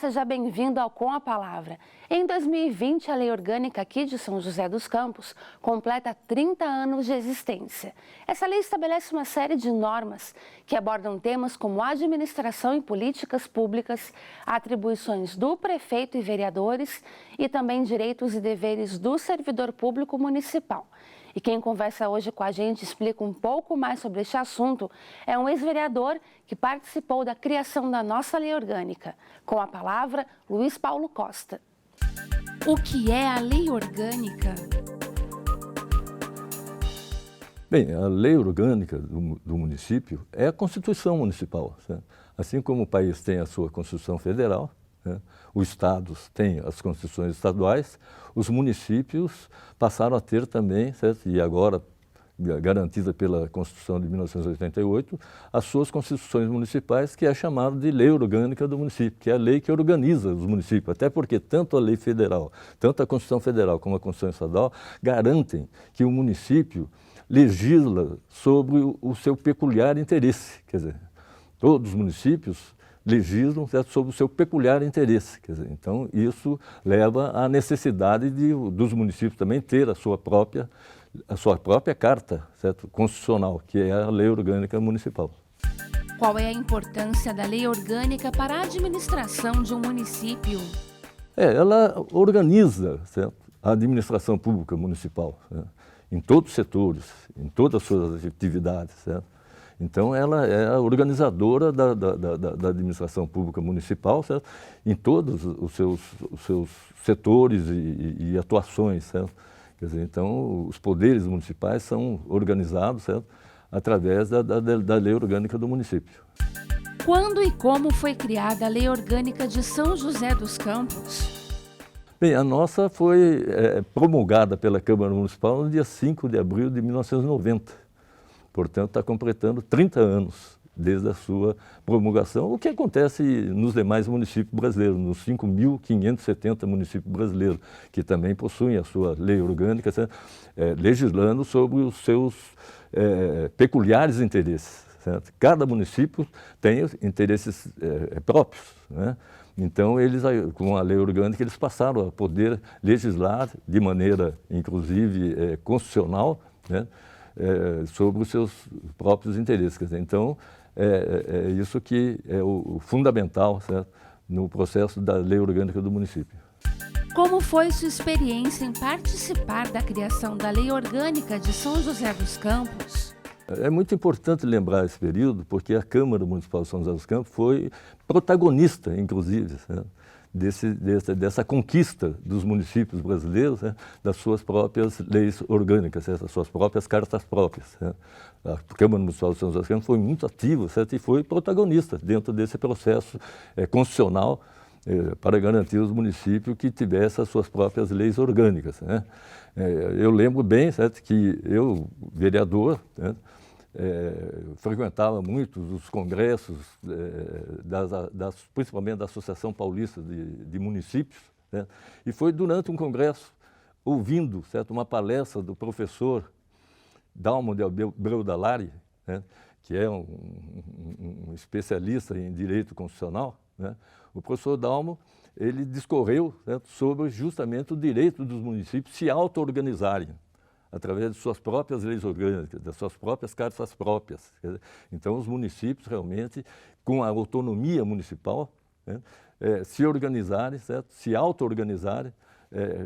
seja bem-vindo ao Com a Palavra. Em 2020, a Lei Orgânica aqui de São José dos Campos completa 30 anos de existência. Essa lei estabelece uma série de normas que abordam temas como administração e políticas públicas, atribuições do prefeito e vereadores e também direitos e deveres do servidor público municipal. E quem conversa hoje com a gente explica um pouco mais sobre este assunto é um ex-vereador que participou da criação da nossa lei orgânica. Com a palavra, Luiz Paulo Costa. O que é a lei orgânica? Bem, a lei orgânica do município é a Constituição Municipal. Certo? Assim como o país tem a sua Constituição Federal, né? Os estados têm as constituições estaduais, os municípios passaram a ter também, certo? E agora garantida pela Constituição de 1988, as suas constituições municipais, que é chamada de Lei Orgânica do Município, que é a lei que organiza os municípios, até porque tanto a lei federal, tanto a Constituição Federal como a Constituição Estadual garantem que o município legisla sobre o seu peculiar interesse, quer dizer, todos os municípios legislam, certo, sobre o seu peculiar interesse. Quer dizer, então, isso leva à necessidade dos municípios também ter a sua própria carta, certo, constitucional, que é a Lei Orgânica Municipal. Qual é a importância da lei orgânica para a administração de um município? Ela organiza, certo, a administração pública municipal, certo, em todos os setores, em todas as suas atividades, certo? Então, ela é a organizadora da administração pública municipal, certo? Em todos os seus setores e atuações. Certo? Quer dizer, então, os poderes municipais são organizados, certo? Através da Lei Orgânica do município. Quando e como foi criada a Lei Orgânica de São José dos Campos? Bem, a nossa foi promulgada pela Câmara Municipal no dia 5 de abril de 1990. Portanto, está completando 30 anos desde a sua promulgação, o que acontece nos demais municípios brasileiros, nos 5.570 municípios brasileiros, que também possuem a sua lei orgânica, legislando sobre os seus peculiares interesses. Certo? Cada município tem interesses próprios, né? Então, eles, com a lei orgânica, eles passaram a poder legislar de maneira, inclusive, constitucional, né? Sobre os seus próprios interesses. Quer dizer, então, é isso que é o fundamental, certo, no processo da lei orgânica do município. Como foi sua experiência em participar da criação da lei orgânica de São José dos Campos? É muito importante lembrar esse período, porque a Câmara Municipal de São José dos Campos foi protagonista, inclusive, certo? Dessa conquista dos municípios brasileiros, né, das suas próprias leis orgânicas, certo? Das suas próprias cartas próprias. Certo? A Câmara Municipal de São José dos Campos foi muito ativa, certo? E foi protagonista dentro desse processo constitucional para garantir aos municípios que tivessem as suas próprias leis orgânicas. Né? Eu lembro bem, certo, que eu, vereador, né, frequentava muito os congressos, principalmente da Associação Paulista de Municípios, né? E foi durante um congresso, ouvindo, certo, uma palestra do professor Dalmo de Abreu Dallari, né? Que é um especialista em direito constitucional, né? O professor Dalmo, ele discorreu, certo, sobre justamente o direito dos municípios se auto-organizarem, através de suas próprias leis orgânicas, das suas próprias cartas próprias. Então, os municípios realmente, com a autonomia municipal, né, se organizarem, certo? Se auto-organizarem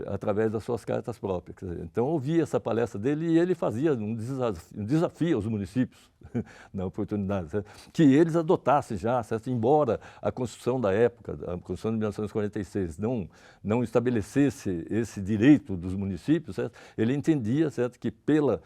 através das suas cartas próprias. Então, eu ouvi essa palestra dele e ele fazia um desafio aos municípios, na oportunidade, certo? Que eles adotassem já, certo? Embora a Constituição da época, a Constituição de 1946, não estabelecesse esse direito dos municípios, certo? Ele entendia, certo, que pelos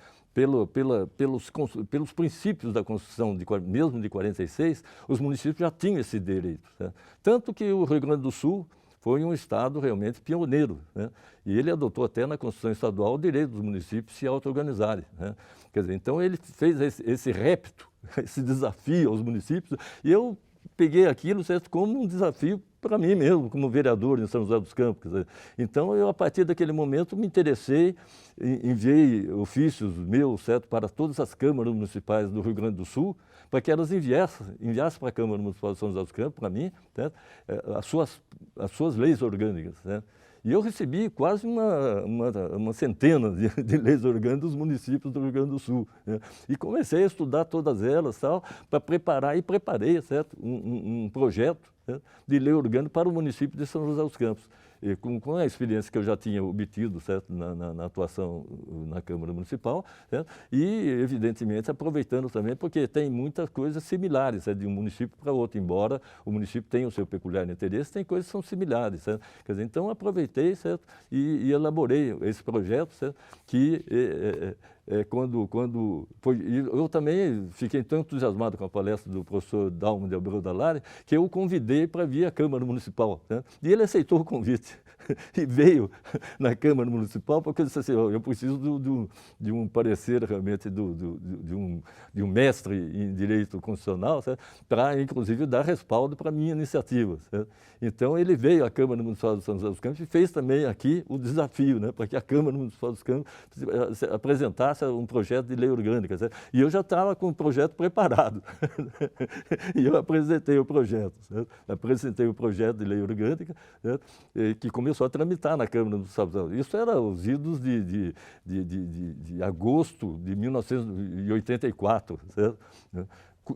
princípios da Constituição, mesmo de 46, os municípios já tinham esse direito. Certo? Tanto que o Rio Grande do Sul foi um estado realmente pioneiro, né? E ele adotou até na Constituição Estadual o direito dos municípios se auto-organizarem. Né? Quer dizer, então ele fez esse repto, esse desafio aos municípios, e eu peguei aquilo, certo, como um desafio para mim mesmo, como vereador em São José dos Campos. Quer dizer, então, eu, a partir daquele momento, me interessei, enviei ofícios meus, certo, para todas as câmaras municipais do Rio Grande do Sul, para que elas enviassem para a Câmara Municipal de São José dos Campos, para mim, certo, as suas leis orgânicas. Certo? E eu recebi quase uma centena de leis orgânicas dos municípios do Rio Grande do Sul. Né? E comecei a estudar todas elas, para preparar, e preparei, certo, um projeto, certo, de lei orgânica para o município de São José dos Campos. E com a experiência que eu já tinha obtido, certo, na atuação na Câmara Municipal, certo? E, evidentemente, aproveitando também, porque tem muitas coisas similares, certo, de um município para outro, embora o município tenha o seu peculiar interesse, tem coisas que são similares. Certo? Quer dizer, então, aproveitei, certo, e elaborei esse projeto, certo, que quando foi, eu também fiquei tão entusiasmado com a palestra do professor Dalmo de Abreu da Lari, que eu o convidei para vir à Câmara Municipal. Né? E ele aceitou o convite e veio na Câmara Municipal, porque ele disse assim, eu preciso de um parecer realmente de um mestre em Direito Constitucional, para, inclusive, dar respaldo para a minha iniciativa. Certo? Então, ele veio à Câmara Municipal de São José dos Campos e fez também aqui o desafio, né, para que a Câmara Municipal dos Campos apresentasse um projeto de lei orgânica. Certo? E eu já estava com o projeto preparado. E eu apresentei o projeto. Certo? Apresentei o projeto de lei orgânica, certo? Que começou a tramitar na Câmara Municipal dos Campos. Isso era os idos de agosto de 1984. Certo?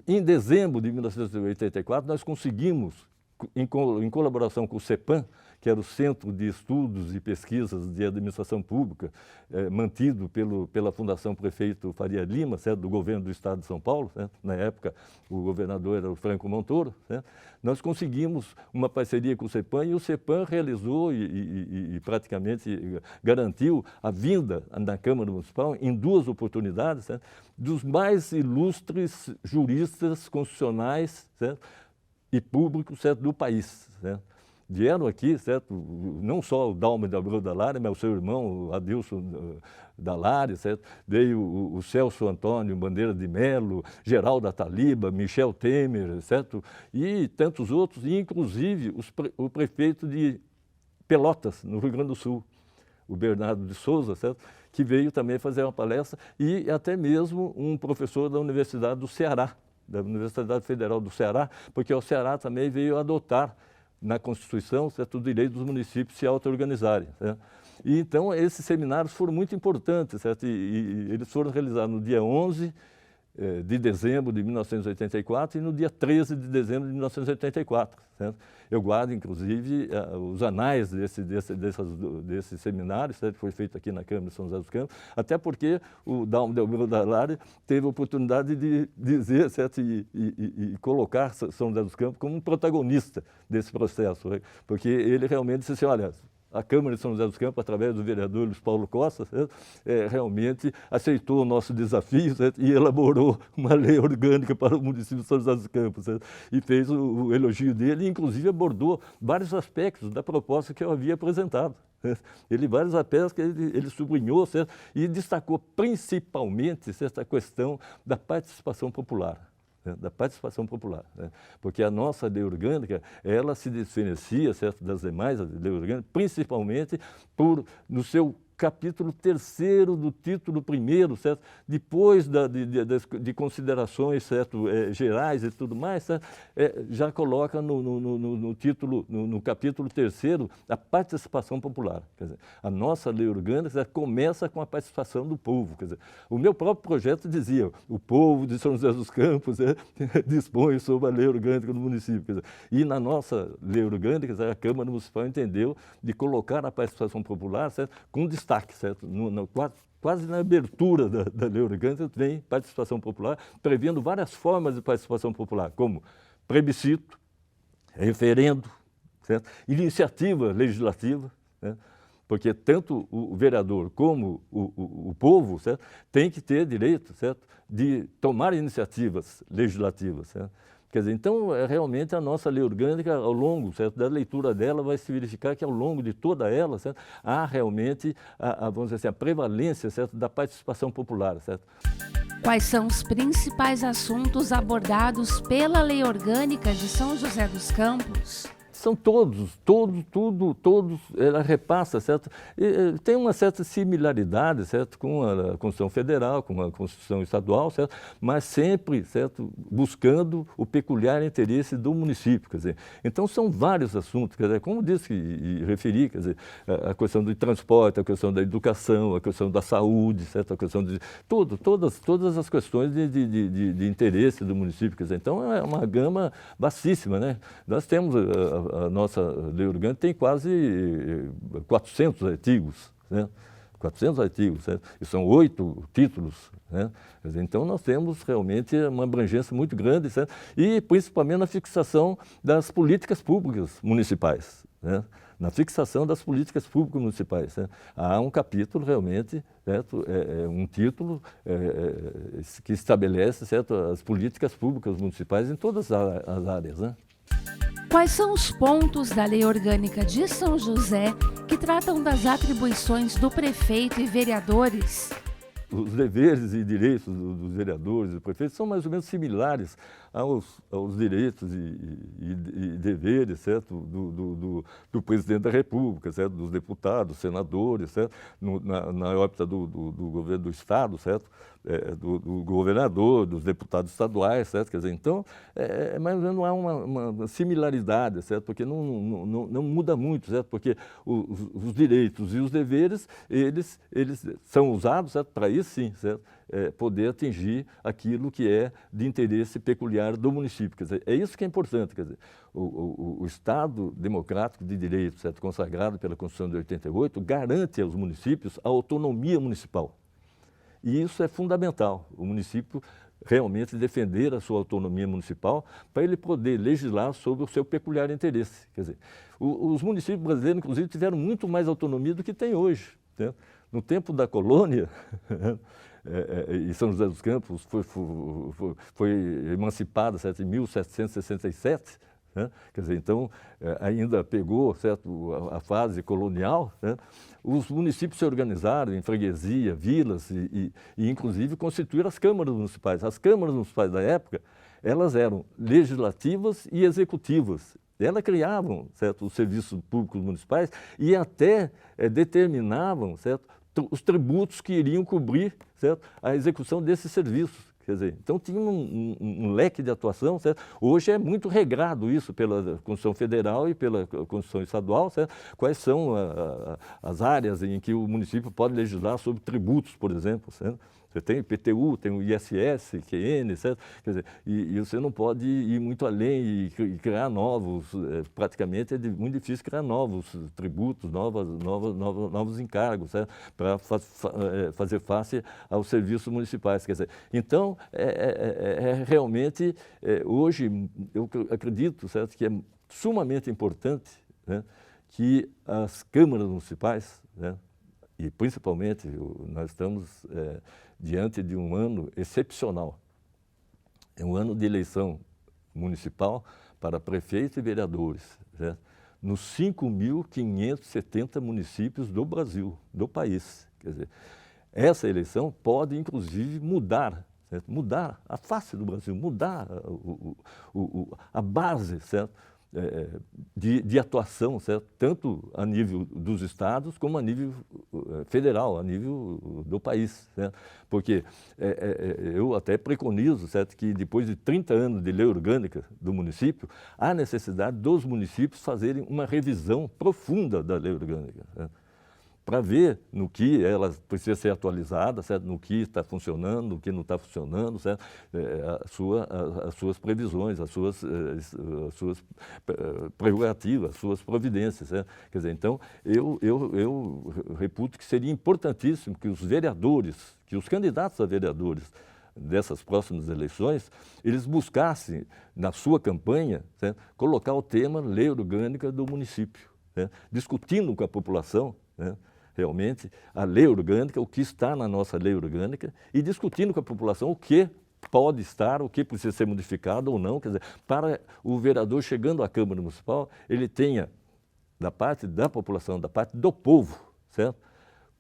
Em dezembro de 1984, nós conseguimos, em colaboração com o CEPAM, que era o Centro de Estudos e Pesquisas de Administração Pública, mantido pela Fundação Prefeito Faria Lima, certo? Do governo do Estado de São Paulo, certo? Na época o governador era o Franco Montoro, certo? Nós conseguimos uma parceria com o CEPAM e o CEPAM realizou e praticamente garantiu a vinda na Câmara Municipal, em 2 oportunidades, certo? Dos mais ilustres juristas constitucionais, certo? E públicos, certo? Do país. Certo? Vieram aqui, certo? Não só o Dalmo de Abreu da Lari, mas o seu irmão, o Adilson da Lari, certo? Veio o Celso Antônio Bandeira de Melo, Geraldo Ataliba, Michel Temer, certo? E tantos outros, e inclusive o prefeito de Pelotas, no Rio Grande do Sul, o Bernardo de Souza, certo? Que veio também fazer uma palestra, e até mesmo um professor da Universidade do Ceará, da Universidade Federal do Ceará, porque o Ceará também veio adotar na Constituição, certo, o direito dos municípios se auto-organizarem. Certo? E então esses seminários foram muito importantes, certo? E eles foram realizados no dia 11 de dezembro de 1984 e no dia 13 de dezembro de 1984. Certo? Eu guardo, inclusive, os anais desses seminários, certo? Foi feito aqui na Câmara de São José dos Campos, até porque o Dalmo de Abreu da Lari teve a oportunidade de dizer, certo? E colocar São José dos Campos como um protagonista desse processo, né? Porque ele realmente disse assim, olha, a Câmara de São José dos Campos, através do vereador Luiz Paulo Costa, realmente aceitou o nosso desafio, certo? E elaborou uma lei orgânica para o município de São José dos Campos. Certo? E fez o elogio dele e, inclusive, abordou vários aspectos da proposta que eu havia apresentado. Certo? Vários aspectos que ele sublinhou, certo? E destacou principalmente, certo, a questão da participação popular. Da participação popular, né? Porque a nossa lei orgânica, ela se diferencia, certo, das demais leis orgânicas, principalmente no seu capítulo 3º do título 1º, certo? Depois de considerações, certo, gerais e tudo mais, certo? Já coloca no título, no capítulo 3º, a participação popular. Quer dizer, a nossa lei orgânica, certo, começa com a participação do povo. Quer dizer, o meu próprio projeto dizia, o povo de São José dos Campos dispõe sobre a lei orgânica do município. Quer dizer, e na nossa lei orgânica, certo, a Câmara Municipal entendeu de colocar a participação popular, certo, com destaque, certo? Quase na abertura da lei orgânica vem participação popular, prevendo várias formas de participação popular, como plebiscito, referendo, certo? Iniciativa legislativa, certo? Porque tanto o vereador como o povo, certo, tem que ter direito, certo, de tomar iniciativas legislativas. Certo? Quer dizer, então, realmente a nossa lei orgânica, ao longo, certo, da leitura dela, vai se verificar que ao longo de toda ela, certo, há realmente, vamos dizer assim, a prevalência, certo, da participação popular. Certo? Quais são os principais assuntos abordados pela Lei Orgânica de São José dos Campos? são todos, ela repassa, certo? E, tem uma certa similaridade, certo, com a Constituição Federal, com a Constituição Estadual, certo? Mas sempre, certo, buscando o peculiar interesse do município, quer dizer. Então são vários assuntos, quer dizer, como disse e referi, quer dizer, a questão do transporte, a questão da educação, a questão da saúde, certo? A questão de todas as questões de interesse do município, quer dizer. Então é uma gama vastíssima, né? Nós temos a nossa lei orgânica tem quase 400 artigos, né? 400 artigos, certo? E são 8 títulos, né? Quer dizer, então nós temos realmente uma abrangência muito grande, certo? E principalmente na fixação das políticas públicas municipais, né? Na fixação das políticas públicas municipais, né? Há um capítulo realmente, certo? Um título que estabelece, certo, as políticas públicas municipais em todas as áreas, né? Quais são os pontos da Lei Orgânica de São José que tratam das atribuições do prefeito e vereadores? Os deveres e direitos dos vereadores e do prefeito são mais ou menos similares aos direitos e deveres, certo, do presidente da República, certo, dos deputados, senadores, certo, na órbita do governo do Estado, certo, do governador, dos deputados estaduais, certo, quer dizer, então, mais ou menos não há uma similaridade, certo, porque não muda muito, certo, porque os direitos e os deveres, eles são usados, certo, para isso sim, certo, poder atingir aquilo que é de interesse peculiar do município. Quer dizer, é isso que é importante. Quer dizer, o Estado democrático de direito, certo, consagrado pela Constituição de 88, garante aos municípios a autonomia municipal. E isso é fundamental, o município realmente defender a sua autonomia municipal para ele poder legislar sobre o seu peculiar interesse. Quer dizer, os municípios brasileiros, inclusive, tiveram muito mais autonomia do que tem hoje, né? No tempo da colônia, e São José dos Campos foi emancipada, certo, em 1767, né? Quer dizer, então, ainda pegou, certo, a fase colonial, né? Os municípios se organizaram em freguesia, vilas e inclusive, constituíram as câmaras municipais. As câmaras municipais da época, elas eram legislativas e executivas. Elas criavam, certo, os serviços públicos municipais e até determinavam, certo, os tributos que iriam cobrir, certo, a execução desses serviços. Quer dizer, então tinha um leque de atuação, certo? Hoje é muito regrado isso pela Constituição Federal e pela Constituição Estadual, certo? Quais são as áreas em que o município pode legislar sobre tributos, por exemplo, certo? Você tem o IPTU, tem o ISS, QN, certo? Quer dizer, e você não pode ir muito além e criar novos, praticamente é muito difícil criar novos tributos, novos encargos, certo? Para fazer face aos serviços municipais. Quer dizer, então, realmente, hoje, eu acredito, certo, que é sumamente importante, né, que as câmaras municipais, né, e principalmente nós estamos diante de um ano excepcional. É um ano de eleição municipal para prefeito e vereadores, certo? Nos 5.570 municípios do Brasil, do país. Quer dizer, essa eleição pode, inclusive, mudar, certo? Mudar a face do Brasil, mudar a base, certo? De atuação, certo? Tanto a nível dos estados como a nível federal, a nível do país, certo? Porque eu até preconizo, certo, que depois de 30 anos de lei orgânica do município, há necessidade dos municípios fazerem uma revisão profunda da lei orgânica, certo? Para ver no que ela precisa ser atualizada, certo? No que está funcionando, no que não está funcionando, certo? As suas previsões, as suas prerrogativas, as suas providências, certo? Quer dizer, então, eu reputo que seria importantíssimo que os vereadores, que os candidatos a vereadores dessas próximas eleições, eles buscassem, na sua campanha, certo? Colocar o tema Lei Orgânica do município, certo? Discutindo com a população, né, realmente, a lei orgânica, o que está na nossa lei orgânica, e discutindo com a população o que pode estar, o que precisa ser modificado ou não, quer dizer, para o vereador chegando à Câmara Municipal, ele tenha, da parte da população, da parte do povo, certo?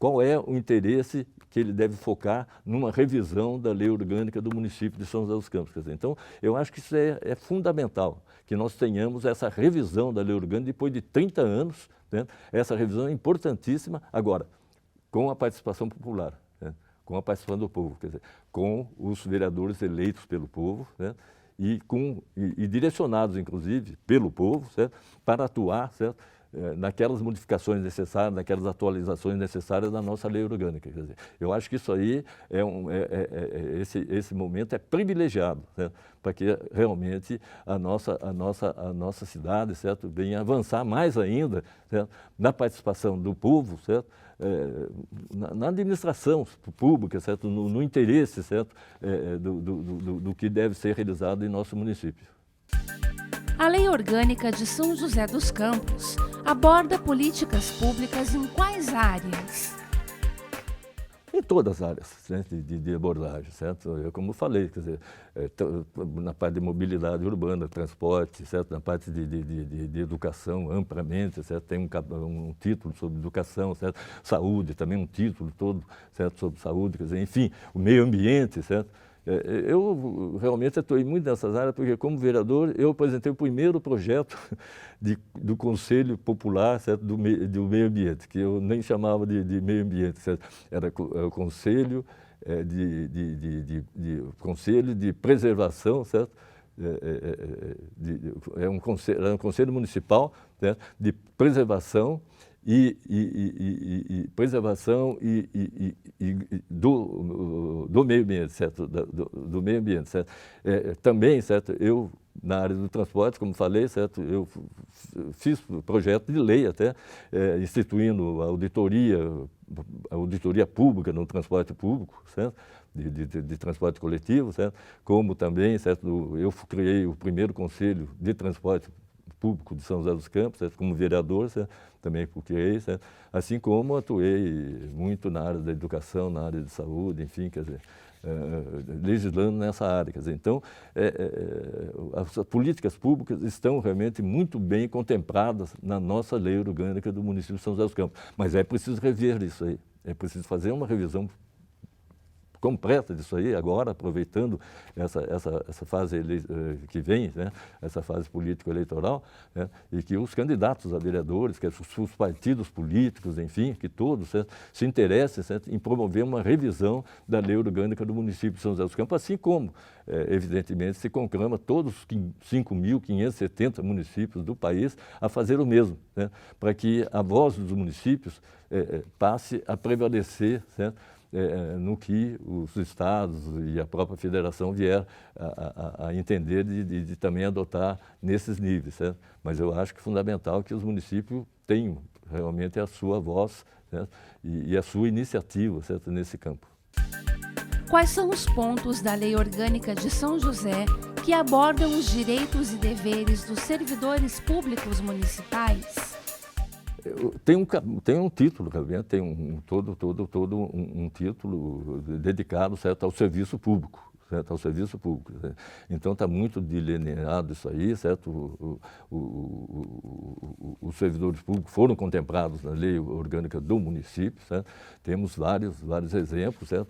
qual é o interesse que ele deve focar numa revisão da lei orgânica do município de São José dos Campos. Quer dizer, então, eu acho que isso é fundamental, que nós tenhamos essa revisão da lei orgânica depois de 30 anos, né? Essa revisão é importantíssima, agora, com a participação popular, né? Com a participação do povo, quer dizer, com os vereadores eleitos pelo povo, né? E direcionados, inclusive, pelo povo, certo? Para atuar, certo? Naquelas modificações necessárias, naquelas atualizações necessárias da nossa lei orgânica. Quer dizer, eu acho que isso aí, esse momento é privilegiado, certo? Para que realmente a nossa cidade, certo? Venha avançar mais ainda, certo? Na participação do povo, certo? Na administração pública, certo? No interesse, certo? Do que deve ser realizado em nosso município. A Lei Orgânica de São José dos Campos aborda políticas públicas em quais áreas? Em todas as áreas, né, de abordagem, certo? Como eu falei, quer dizer, na parte de mobilidade urbana, transporte, certo? Na parte de educação, amplamente, certo? Tem um título sobre educação, certo? Saúde, também um título todo, certo? Sobre saúde, quer dizer, enfim, o meio ambiente, certo? Eu realmente atuei muito nessas áreas, porque como vereador eu apresentei o primeiro projeto do Conselho Popular, certo? Do Meio Ambiente, que eu nem chamava de meio ambiente, certo? Era o Conselho, Conselho de Preservação, certo? Era um conselho municipal, certo? De preservação do meio ambiente, certo? Do meio ambiente, certo? Também, certo? Eu, na área do transporte, como falei, certo? Eu fiz projeto de lei até, instituindo a auditoria pública no transporte público, certo? De transporte coletivo, certo? Como também, certo? Eu criei o primeiro conselho de transporte público de São José dos Campos, certo? Como vereador, certo? Também criei, certo? Assim como atuei muito na área da educação, na área de saúde, enfim, quer dizer, legislando nessa área. Quer dizer, então, as políticas públicas estão realmente muito bem contempladas na nossa lei orgânica do município de São José dos Campos, mas é preciso rever isso aí, é preciso fazer uma revisão completa disso aí, agora, aproveitando essa fase que vem, né, essa fase político-eleitoral, né, e que os candidatos a vereadores, que os partidos políticos, enfim, que todos, certo, se interessem, certo, em promover uma revisão da lei orgânica do município de São José dos Campos, assim como, evidentemente, se conclama todos os 5.570 municípios do país a fazer o mesmo, né, para que a voz dos municípios passe a prevalecer, certo, no que os estados e a própria federação vier a entender de também adotar nesses níveis, certo? Mas eu acho que é fundamental que os municípios tenham realmente a sua voz, certo? E a sua iniciativa, certo? Nesse campo. Quais são os pontos da Lei Orgânica de São José que abordam os direitos e deveres dos servidores públicos municipais? Tem um título, tem todo um título dedicado, certo, ao serviço público. Certo, ao serviço público. Certo? Então está muito delineado isso aí, certo? Os servidores públicos foram contemplados na lei orgânica do município, certo? Temos vários exemplos, certo?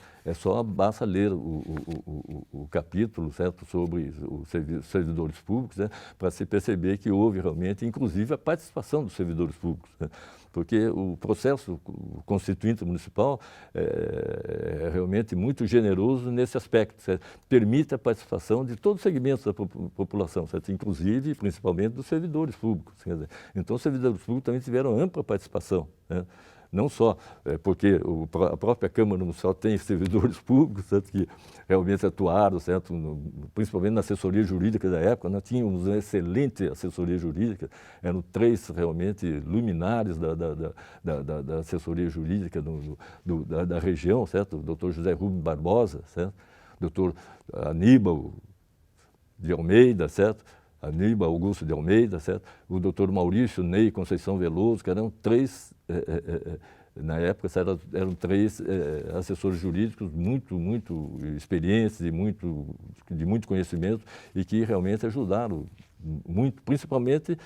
Basta ler o capítulo, certo, sobre os servidores públicos, né? Para se perceber que houve realmente, inclusive, a participação dos servidores públicos, né? Porque o processo constituinte municipal é realmente muito generoso nesse aspecto, certo? Permite a participação de todos os segmentos da população, certo? Inclusive, principalmente, dos servidores públicos. Quer dizer, então, os servidores públicos também tiveram ampla participação, né? Não só porque a própria Câmara Municipal tem servidores públicos, certo, que realmente atuaram, certo, principalmente na assessoria jurídica da época, nós tínhamos uma excelente assessoria jurídica, eram 3 realmente luminares da assessoria jurídica da região, certo, o doutor José Rubens Barbosa, certo, doutor Aníbal de Almeida, certo, Aníbal Augusto de Almeida, certo? O doutor Maurício Ney Conceição Veloso, que eram 3 Na época eram 3 assessores jurídicos muito experientes e de muito conhecimento e que realmente ajudaram muito, principalmente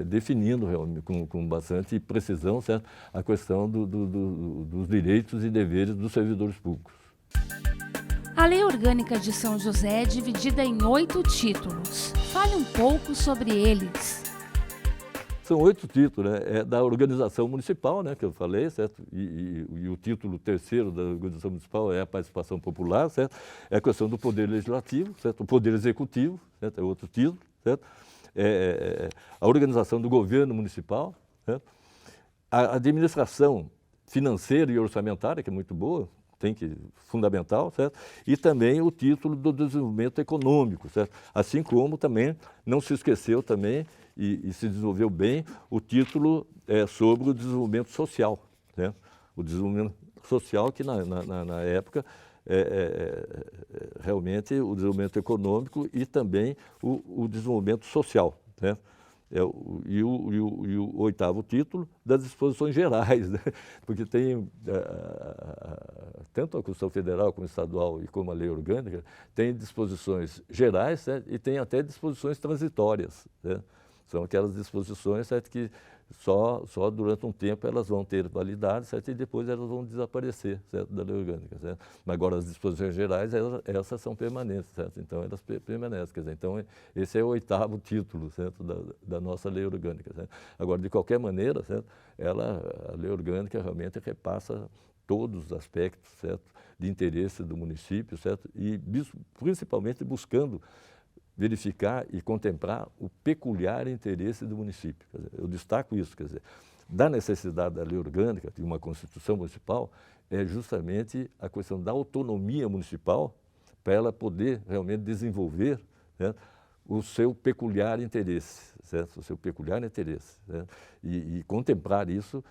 definindo realmente, com bastante precisão, certo, a questão dos direitos e deveres dos servidores públicos. A Lei Orgânica de São José é dividida em 8 títulos. Fale um pouco sobre eles. São 8 títulos, né? É da organização municipal, né, que eu falei, certo? E o título 3º da organização municipal é a participação popular, certo? É a questão do poder legislativo, certo? O poder executivo, certo? É outro título, certo? A organização do governo municipal, certo? A administração financeira e orçamentária, que é muito boa, fundamental, certo? E também o título do desenvolvimento econômico, certo? Assim como também não se esqueceu também e se desenvolveu bem o título sobre o desenvolvimento social, né? O desenvolvimento social que na época realmente o desenvolvimento econômico e também o desenvolvimento social, né? E o 8º título das disposições gerais, né? Porque tem, tanto a Constituição Federal como estadual e como a lei orgânica, tem disposições gerais, certo? E tem até disposições transitórias, né? São aquelas disposições, certo, que só durante um tempo elas vão ter validade, certo? E depois elas vão desaparecer, certo, da lei orgânica, certo? Mas agora as disposições gerais, essas são permanentes, certo? Então elas permanecem, quer dizer, então esse é o 8º título, certo, da nossa lei orgânica, certo? Agora, de qualquer maneira, certo, a lei orgânica realmente repassa todos os aspectos, certo, de interesse do município, certo? E principalmente buscando verificar e contemplar o peculiar interesse do município. Quer dizer, eu destaco isso, quer dizer, da necessidade da lei orgânica, de uma Constituição municipal, é justamente a questão da autonomia municipal para ela poder realmente desenvolver, né, o seu peculiar interesse, certo? O seu peculiar interesse, certo? E contemplar isso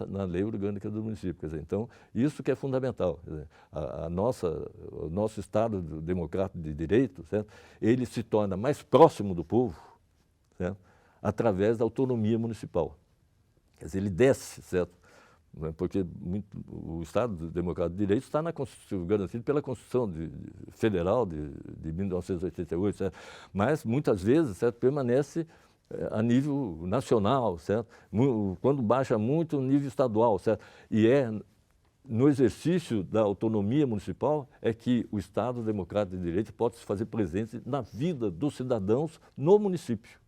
na lei orgânica do município. Quer dizer, então, isso que é fundamental. Quer dizer, o nosso Estado democrático de direito, certo? Ele se torna mais próximo do povo, certo? Através da autonomia municipal. Quer dizer, ele desce, certo? Porque o Estado Democrático de Direito está garantido pela Constituição Federal de 1988, certo? Mas muitas vezes, certo, permanece a nível nacional, certo? Quando baixa muito, o nível estadual, certo? E no exercício da autonomia municipal é que o Estado Democrático de Direito pode se fazer presente na vida dos cidadãos no município.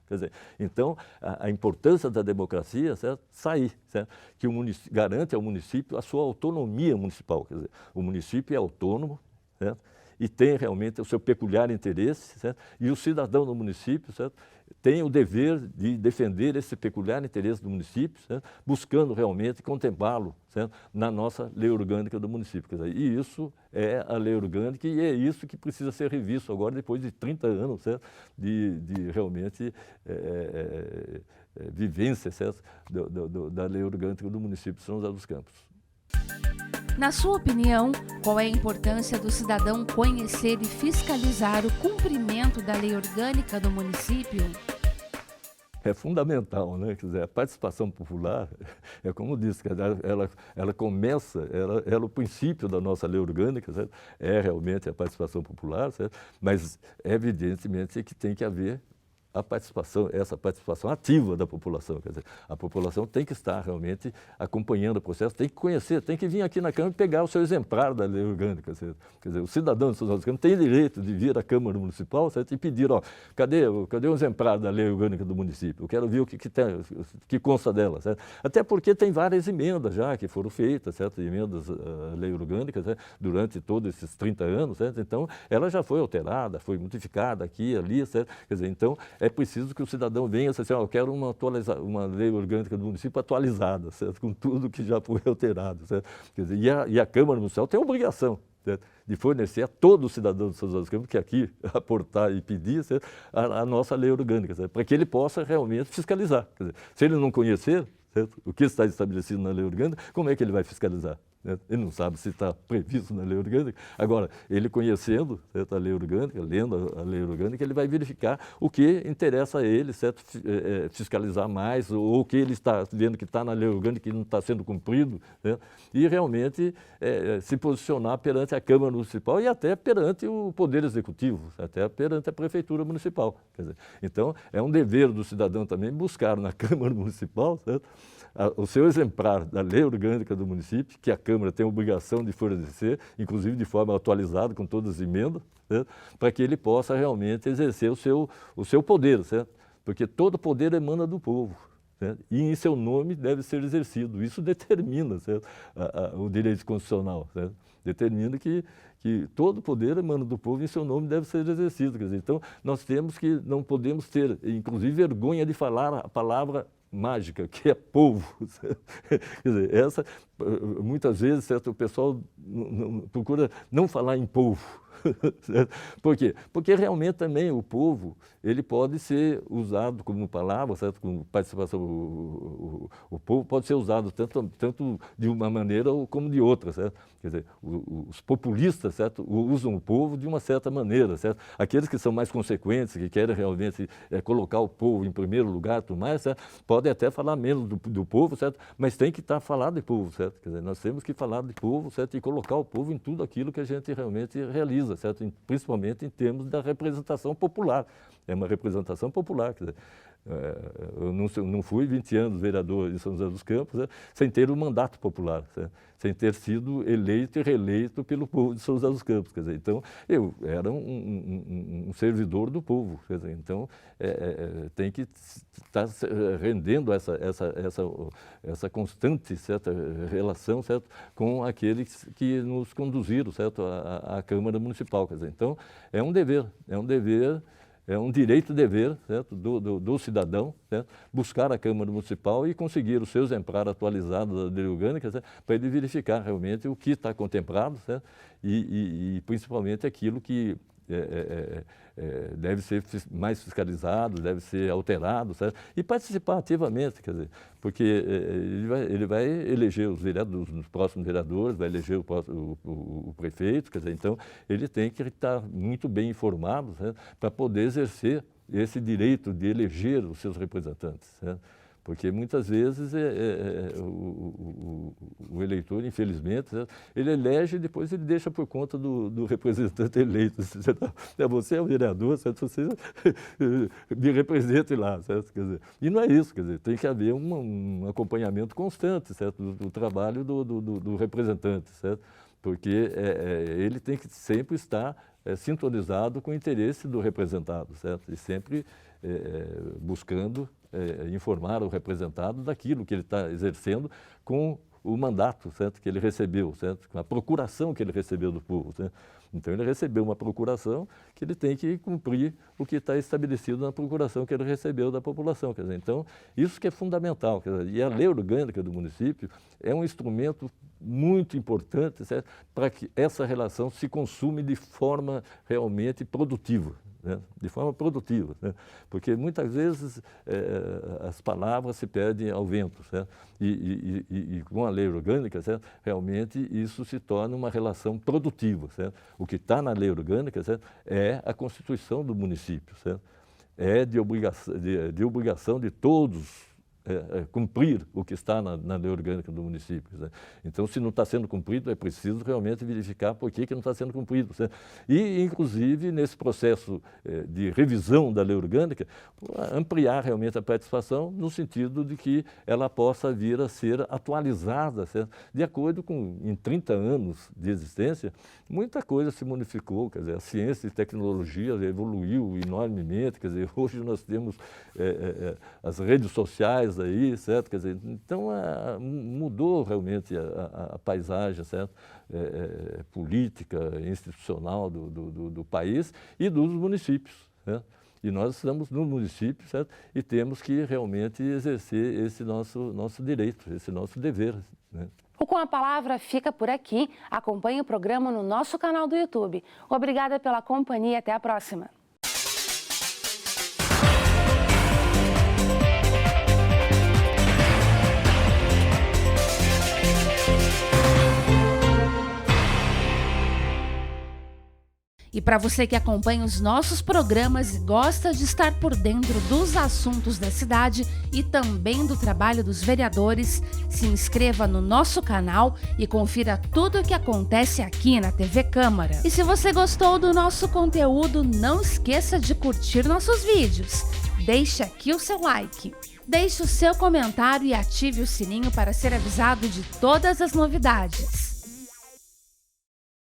Quer dizer, então, a importância da democracia, certo? Certo? Que garante ao município a sua autonomia municipal, quer dizer, o município é autônomo, certo? E tem realmente o seu peculiar interesse, certo? E o cidadão do município, certo, tem o dever de defender esse peculiar interesse do município, certo? Buscando realmente contemplá-lo, certo? Na nossa lei orgânica do município. Quer dizer, e isso é a lei orgânica e é isso que precisa ser revisto agora, depois de 30 anos, certo? De realmente vivência, certo? Da lei orgânica do município de São José dos Campos. Na sua opinião, qual é a importância do cidadão conhecer e fiscalizar o cumprimento da lei orgânica do município? É fundamental, né? Quer dizer, a participação popular, é como disse, ela começa, ela é o princípio da nossa lei orgânica, certo? É realmente a participação popular, certo? Mas evidentemente que tem que haver essa participação ativa da população. Quer dizer, a população tem que estar realmente acompanhando o processo, tem que conhecer, tem que vir aqui na Câmara e pegar o seu exemplar da lei orgânica. Quer dizer, o cidadão de São José dos Campos tem direito de vir à Câmara Municipal, certo? E pedir, ó, cadê o exemplar da lei orgânica do município? Eu quero ver o que consta dela, certo? Até porque tem várias emendas já que foram feitas, certo? Emendas à lei orgânica, certo? Durante todos esses 30 anos, certo? Então, ela já foi alterada, foi modificada aqui, ali, certo? Quer dizer, então, é preciso que o cidadão venha e diga assim, eu quero uma lei orgânica do município atualizada, certo? Com tudo que já foi alterado, certo? Quer dizer, e a Câmara Municipal tem a obrigação, certo? De fornecer a todo cidadão de São José dos Campos que aqui aportar e pedir, certo? A nossa lei orgânica, certo? Para que ele possa realmente fiscalizar. Quer dizer, se ele não conhecer, certo? O que está estabelecido na lei orgânica, como é que ele vai fiscalizar? né? Ele não sabe se está previsto na lei orgânica. Agora, ele conhecendo, certo, a lei orgânica, lendo a lei orgânica, ele vai verificar o que interessa a ele, certo, fiscalizar mais, ou o que ele está vendo que está na lei orgânica e não está sendo cumprido, né? E realmente se posicionar perante a Câmara Municipal e até perante o Poder Executivo, até perante a Prefeitura Municipal. Quer dizer, então, é um dever do cidadão também buscar na Câmara Municipal, certo, o seu exemplar da lei orgânica do município, que a Câmara tem a obrigação de fornecer, inclusive de forma atualizada, com todas as emendas, certo, para que ele possa realmente exercer o seu poder, certo? Porque todo poder emana do povo, certo? E em seu nome deve ser exercido. Isso determina, certo, o direito constitucional, certo? Determina que todo poder emana do povo e em seu nome deve ser exercido. Quer dizer, então, nós não podemos ter, inclusive, vergonha de falar a palavra mágica, que é povo. Quer dizer, muitas vezes, certo, o pessoal procura não falar em povo. Por quê? Porque realmente também o povo, ele pode ser usado como palavra, certo? Como participação, o povo pode ser usado tanto de uma maneira como de outra, certo? Quer dizer, os populistas, certo, usam o povo de uma certa maneira, certo? Aqueles que são mais consequentes, que querem realmente colocar o povo em primeiro lugar, tudo mais, certo? Podem até falar menos do povo, certo? Mas tem que estar falando de povo, certo? Quer dizer, nós temos que falar de povo, certo? E colocar o povo em tudo aquilo que a gente realmente realiza, certo? Principalmente em termos da representação popular. É uma representação popular, quer dizer, eu não fui 20 anos vereador em São José dos Campos, né, sem ter um mandato popular, certo? Sem ter sido eleito e reeleito pelo povo de São José dos Campos. Quer dizer, então, eu era um servidor do povo. Quer dizer, então, tem que estar rendendo essa constante, certa, relação, certo, com aqueles que nos conduziram, certo, à Câmara Municipal. Quer dizer, então, é um dever, é um direito-dever, certo, do cidadão, certo, buscar a Câmara Municipal e conseguir o seu exemplar atualizado da lei orgânica, certo, para ele verificar realmente o que está contemplado, certo, e principalmente aquilo que deve ser mais fiscalizado, deve ser alterado, certo? E participar ativamente, quer dizer, porque ele vai eleger os vereadores, os próximos vereadores, vai eleger o prefeito, quer dizer, então ele tem que estar muito bem informado, certo? Para poder exercer esse direito de eleger os seus representantes, certo? Porque muitas vezes o eleitor, infelizmente, ele elege e depois ele deixa por conta do representante eleito. Você é o vereador, certo? Você me represente lá, certo? Quer dizer, e não é isso, quer dizer, tem que haver um acompanhamento constante, certo? Do trabalho do representante, certo? Porque ele tem que sempre estar sintonizado com o interesse do representado, certo? E sempre buscando informar o representado daquilo que ele está exercendo com o mandato, certo, que ele recebeu, certo, com a procuração que ele recebeu do povo, certo? Então, ele recebeu uma procuração que ele tem que cumprir o que está estabelecido na procuração que ele recebeu da população. Quer dizer, então, isso que é fundamental. Quer dizer, e a lei orgânica do município é um instrumento muito importante, certo, para que essa relação se consume de forma realmente produtiva. Né? De forma produtiva, né? Porque muitas vezes as palavras se perdem ao vento, certo? E com a lei orgânica, certo? Realmente isso se torna uma relação produtiva, certo? O que está na lei orgânica, certo? É a constituição do município, certo? É de obrigação de todos cumprir o que está na lei orgânica do município, né? Então, se não está sendo cumprido, é preciso realmente verificar por que não está sendo cumprido, certo? E, inclusive, nesse processo de revisão da lei orgânica, ampliar realmente a participação no sentido de que ela possa vir a ser atualizada, certo? De acordo com, em 30 anos de existência, muita coisa se modificou, quer dizer, a ciência e tecnologia evoluiu enormemente, quer dizer, hoje nós temos as redes sociais aí, certo? Quer dizer, então mudou realmente a paisagem, certo? Política, institucional do país e dos municípios, certo? E nós estamos no município, certo? E temos que realmente exercer esse nosso direito, esse nosso dever, né? O Com a Palavra fica por aqui. Acompanhe o programa no nosso canal do YouTube. Obrigada pela companhia e até a próxima. para você que acompanha os nossos programas e gosta de estar por dentro dos assuntos da cidade e também do trabalho dos vereadores, se inscreva no nosso canal e confira tudo o que acontece aqui na TV Câmara. E se você gostou do nosso conteúdo, não esqueça de curtir nossos vídeos. Deixe aqui o seu like. Deixe o seu comentário e ative o sininho para ser avisado de todas as novidades.